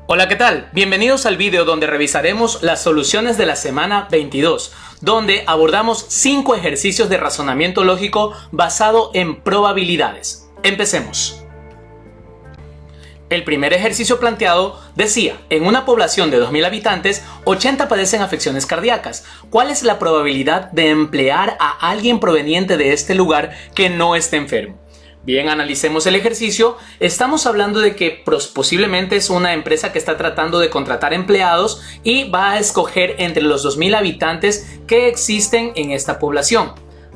Hola, ¿qué tal? Bienvenidos al video donde revisaremos las soluciones de la semana 22, donde abordamos 5 ejercicios de razonamiento lógico basado en probabilidades. Empecemos. El primer ejercicio planteado decía, en una población de 2.000 habitantes, 80 padecen afecciones cardíacas. ¿Cuál es la probabilidad de emplear a alguien proveniente de este lugar que no esté enfermo? Bien, analicemos el ejercicio. Estamos hablando de que posiblemente es una empresa que está tratando de contratar empleados y va a escoger entre los 2.000 habitantes que existen en esta población.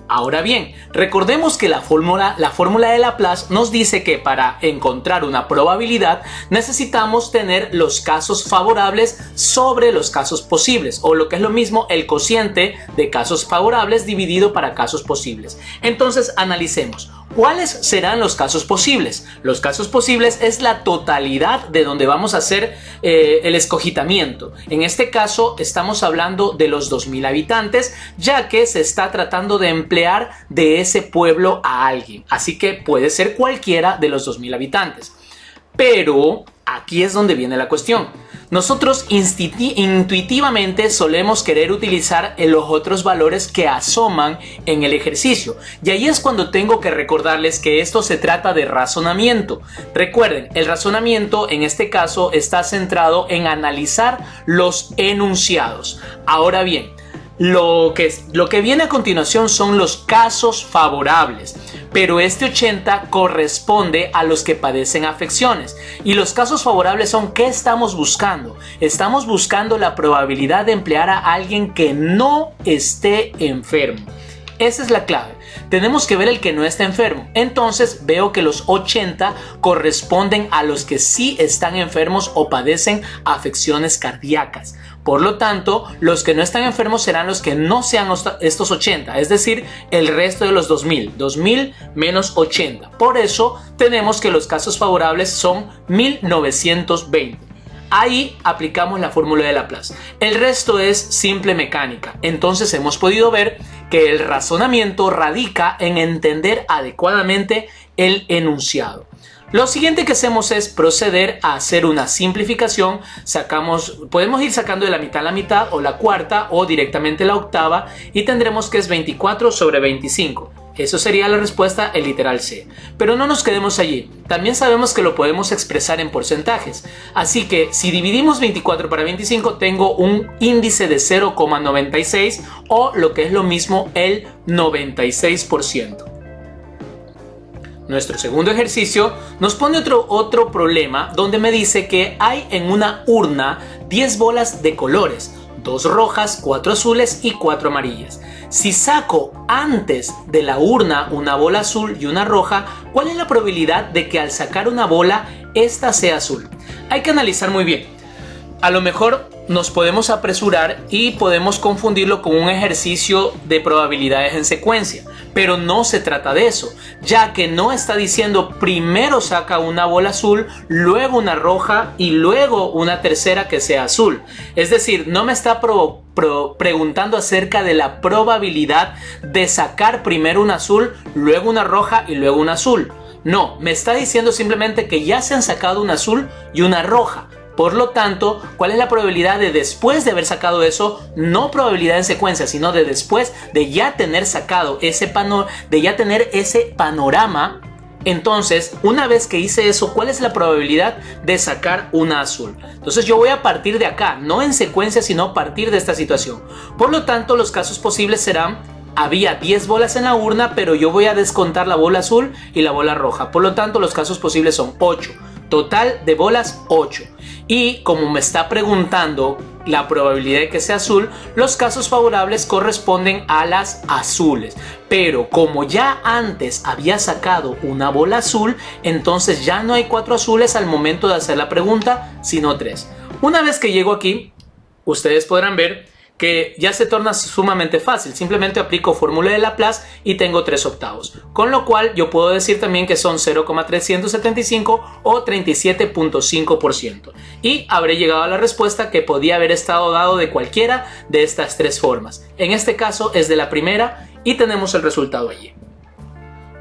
Ahora bien, recordemos que la fórmula de Laplace nos dice que para encontrar una probabilidad necesitamos tener los casos favorables sobre los casos posibles, o lo que es lo mismo, el cociente de casos favorables dividido para casos posibles. Entonces analicemos. ¿Cuáles serán los casos posibles? Los casos posibles es la totalidad de donde vamos a hacer el escogitamiento. En este caso estamos hablando de los 2.000 habitantes, ya que se está tratando de emplear de ese pueblo a alguien. Así que puede ser cualquiera de los 2.000 habitantes. Pero aquí es donde viene la cuestión. Nosotros intuitivamente solemos querer utilizar los otros valores que asoman en el ejercicio. Y ahí es cuando tengo que recordarles que esto se trata de razonamiento. Recuerden, el razonamiento en este caso está centrado en analizar los enunciados. Ahora bien, lo que viene a continuación son los casos favorables, pero este 80 corresponde a los que padecen afecciones. Y los casos favorables son, ¿qué estamos buscando? Estamos buscando la probabilidad de emplear a alguien que no esté enfermo. Esa es la clave. Tenemos que ver el que no está enfermo. Entonces veo que los 80 corresponden a los que sí están enfermos o padecen afecciones cardíacas. Por lo tanto, los que no están enfermos serán los que no sean estos 80, es decir, el resto de los 2.000. 2.000 menos 80. Por eso tenemos que los casos favorables son 1.920. Ahí aplicamos la fórmula de Laplace. El resto es simple mecánica. Entonces hemos podido ver que el razonamiento radica en entender adecuadamente el enunciado. Lo siguiente que hacemos es proceder a hacer una simplificación. Podemos ir sacando de la mitad a la mitad, o la cuarta, o directamente la octava, y tendremos que es 24 sobre 25. Eso sería la respuesta en literal C. Pero no nos quedemos allí. También sabemos que lo podemos expresar en porcentajes. Así que si dividimos 24 para 25, tengo un índice de 0,96, o lo que es lo mismo, el 96%. Nuestro segundo ejercicio nos pone otro problema donde me dice que hay en una urna 10 bolas de colores, 2 rojas, 4 azules y 4 amarillas. Si saco antes de la urna una bola azul y una roja, ¿cuál es la probabilidad de que al sacar una bola, esta sea azul? Hay que analizar muy bien. A lo mejor nos podemos apresurar y podemos confundirlo con un ejercicio de probabilidades en secuencia, pero no se trata de eso, ya que no está diciendo primero saca una bola azul, luego una roja y luego una tercera que sea azul. Es decir, no me está preguntando acerca de la probabilidad de sacar primero una azul, luego una roja y luego una azul. No, me está diciendo simplemente que ya se han sacado una azul y una roja. Por lo tanto, ¿cuál es la probabilidad de después de haber sacado eso? No probabilidad en secuencia, sino de después de ya tener sacado ese panorama. Entonces, una vez que hice eso, ¿cuál es la probabilidad de sacar una azul? Entonces yo voy a partir de acá, no en secuencia, sino a partir de esta situación. Por lo tanto, los casos posibles serán: había 10 bolas en la urna, pero yo voy a descontar la bola azul y la bola roja. Por lo tanto, los casos posibles son 8. Total de bolas 8. Y como me está preguntando la probabilidad de que sea azul, los casos favorables corresponden a las azules. Pero como ya antes había sacado una bola azul, entonces ya no hay 4 azules al momento de hacer la pregunta, sino 3. Una vez que llego aquí, ustedes podrán ver que ya se torna sumamente fácil. Simplemente aplico fórmula de Laplace y tengo 3/8. Con lo cual yo puedo decir también que son 0,375 o 37.5%. Y habré llegado a la respuesta que podía haber estado dado de cualquiera de estas 3 formas. En este caso es de la primera y tenemos el resultado allí.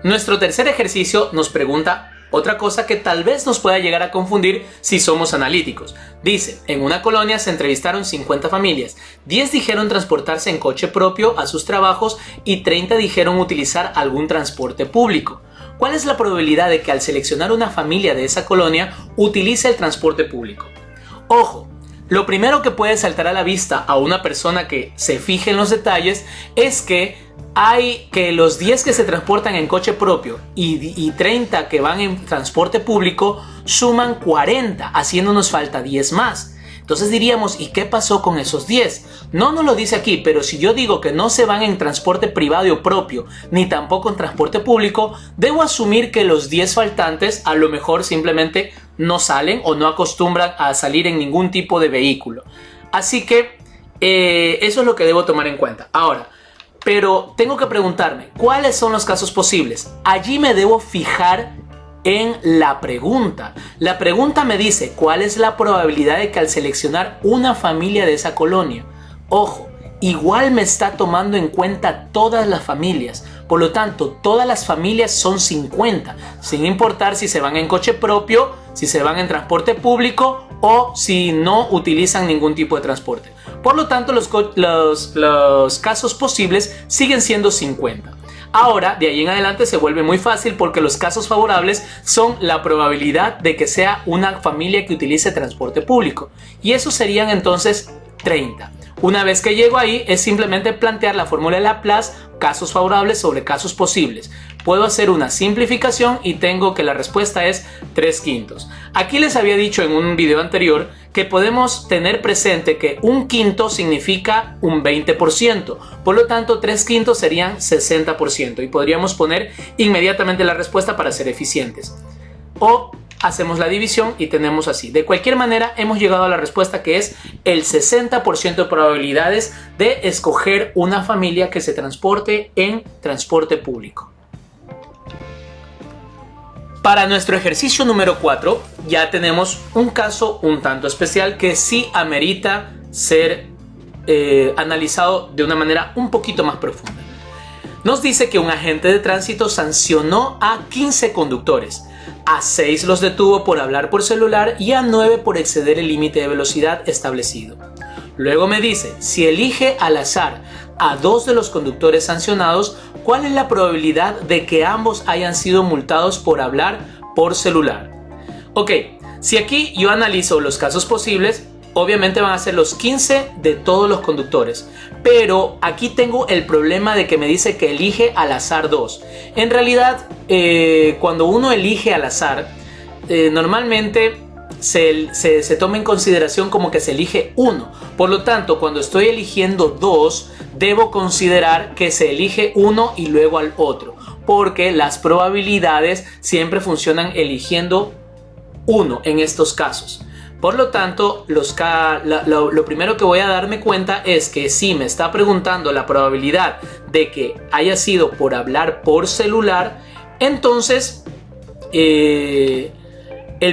Nuestro tercer ejercicio nos pregunta Otra cosa que tal vez nos pueda llegar a confundir si somos analíticos. Dice, en una colonia se entrevistaron 50 familias, 10 dijeron transportarse en coche propio a sus trabajos y 30 dijeron utilizar algún transporte público. ¿Cuál es la probabilidad de que al seleccionar una familia de esa colonia utilice el transporte público? Ojo, lo primero que puede saltar a la vista a una persona que se fije en los detalles es que hay que los 10 que se transportan en coche propio y 30 que van en transporte público suman 40, haciéndonos falta 10 más. Entonces diríamos, ¿y qué pasó con esos 10? No nos lo dice aquí, pero si yo digo que no se van en transporte privado o propio, ni tampoco en transporte público, debo asumir que los 10 faltantes a lo mejor simplemente no salen o no acostumbran a salir en ningún tipo de vehículo. Así que eso es lo que debo tomar en cuenta. Ahora, pero tengo que preguntarme, ¿cuáles son los casos posibles? Allí me debo fijar en la pregunta. La pregunta me dice, ¿cuál es la probabilidad de que al seleccionar una familia de esa colonia? Ojo, igual me está tomando en cuenta todas las familias. Por lo tanto, todas las familias son 50, sin importar si se van en coche propio, si se van en transporte público o si no utilizan ningún tipo de transporte. Por lo tanto, los casos posibles siguen siendo 50. Ahora, de ahí en adelante se vuelve muy fácil porque los casos favorables son la probabilidad de que sea una familia que utilice transporte público. Y eso serían entonces 30. Una vez que llego ahí, es simplemente plantear la fórmula de Laplace, casos favorables sobre casos posibles. Puedo hacer una simplificación y tengo que la respuesta es 3/5. Aquí les había dicho en un video anterior que podemos tener presente que 1/5 significa un 20%. Por lo tanto, 3/5 serían 60% y podríamos poner inmediatamente la respuesta para ser eficientes. O hacemos la división y tenemos así. De cualquier manera, hemos llegado a la respuesta que es el 60% de probabilidades de escoger una familia que se transporte en transporte público. Para nuestro ejercicio número 4 ya tenemos un caso un tanto especial que sí amerita ser analizado de una manera un poquito más profunda. Nos dice que un agente de tránsito sancionó a 15 conductores. A 6 los detuvo por hablar por celular y a 9 por exceder el límite de velocidad establecido. Luego me dice, si elige al azar a 2 de los conductores sancionados, ¿cuál es la probabilidad de que ambos hayan sido multados por hablar por celular? Ok, si aquí yo analizo los casos posibles, obviamente van a ser los 15 de todos los conductores. Pero aquí tengo el problema de que me dice que elige al azar 2. En realidad, cuando uno elige al azar, normalmente se toma en consideración como que se elige 1. Por lo tanto, cuando estoy eligiendo 2, debo considerar que se elige 1 y luego al otro. Porque las probabilidades siempre funcionan eligiendo 1 en estos casos. Por lo tanto, lo primero que voy a darme cuenta es que si me está preguntando la probabilidad de que haya sido por hablar por celular, entonces el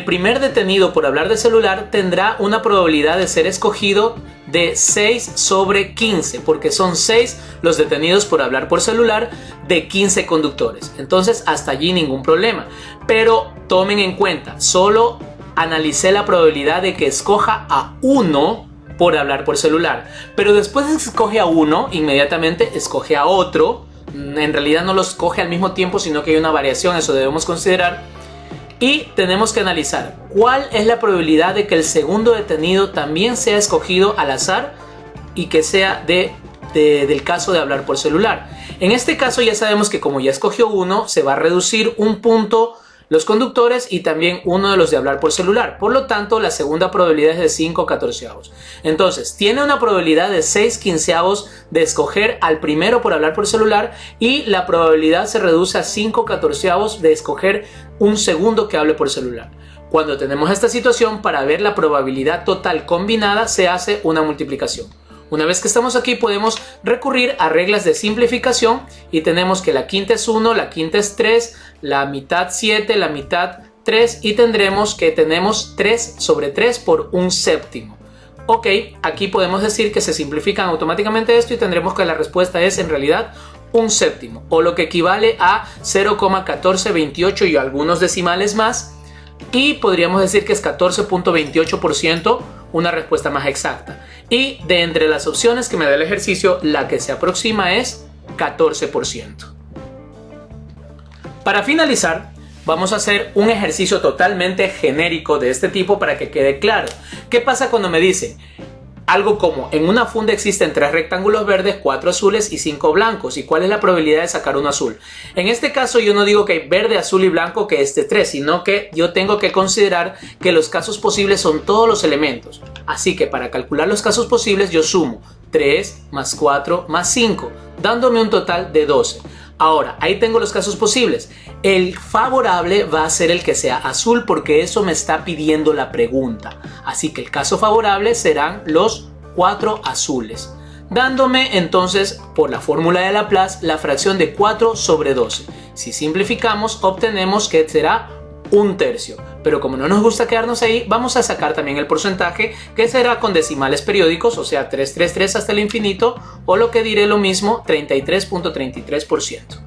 primer detenido por hablar de celular tendrá una probabilidad de ser escogido de 6 sobre 15, porque son 6 los detenidos por hablar por celular de 15 conductores. Entonces, hasta allí ningún problema. Pero tomen en cuenta, solo analicé la probabilidad de que escoja a 1 por hablar por celular, pero después de que escoge a 1, inmediatamente escoge a otro. En realidad no los escoge al mismo tiempo, sino que hay una variación, eso debemos considerar. Y tenemos que analizar cuál es la probabilidad de que el segundo detenido también sea escogido al azar y que sea del caso de hablar por celular. En este caso ya sabemos que como ya escogió 1, se va a reducir un punto los conductores y también uno de los de hablar por celular. Por lo tanto, la segunda probabilidad es de 5/14. Entonces, tiene una probabilidad de 6/15 de escoger al primero por hablar por celular y la probabilidad se reduce a 5/14 de escoger un segundo que hable por celular. Cuando tenemos esta situación, para ver la probabilidad total combinada, se hace una multiplicación. Una vez que estamos aquí, podemos recurrir a reglas de simplificación y tenemos que la quinta es 1, la quinta es 3, la mitad 7, la mitad 3 y tendremos que tenemos 3 sobre 3 por un séptimo. Ok, aquí podemos decir que se simplifican automáticamente esto y tendremos que la respuesta es en realidad un séptimo, o lo que equivale a 0,1428 y algunos decimales más, y podríamos decir que es 14.28%, una respuesta más exacta. Y de entre las opciones que me da el ejercicio, la que se aproxima es 14%. Para finalizar, vamos a hacer un ejercicio totalmente genérico de este tipo para que quede claro. ¿Qué pasa cuando me dicen algo como: en una funda existen 3 rectángulos verdes, 4 azules y 5 blancos, ¿y cuál es la probabilidad de sacar uno azul? En este caso yo no digo que hay verde, azul y blanco que es de 3, sino que yo tengo que considerar que los casos posibles son todos los elementos. Así que para calcular los casos posibles yo sumo 3 más 4 más 5, dándome un total de 12. Ahora, ahí tengo los casos posibles. El favorable va a ser el que sea azul, porque eso me está pidiendo la pregunta. Así que el caso favorable serán los 4 azules, dándome entonces, por la fórmula de Laplace, la fracción de 4 sobre 12. Si simplificamos, obtenemos que será 1/3. Pero como no nos gusta quedarnos ahí, vamos a sacar también el porcentaje, que será con decimales periódicos, o sea 333 hasta el infinito, o lo que diré lo mismo, 33.33%.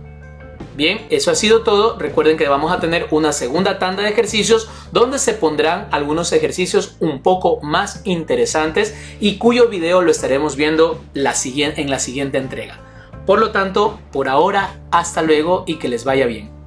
Bien, eso ha sido todo. Recuerden que vamos a tener una segunda tanda de ejercicios donde se pondrán algunos ejercicios un poco más interesantes y cuyo video lo estaremos viendo en la siguiente entrega. Por lo tanto, por ahora, hasta luego y que les vaya bien.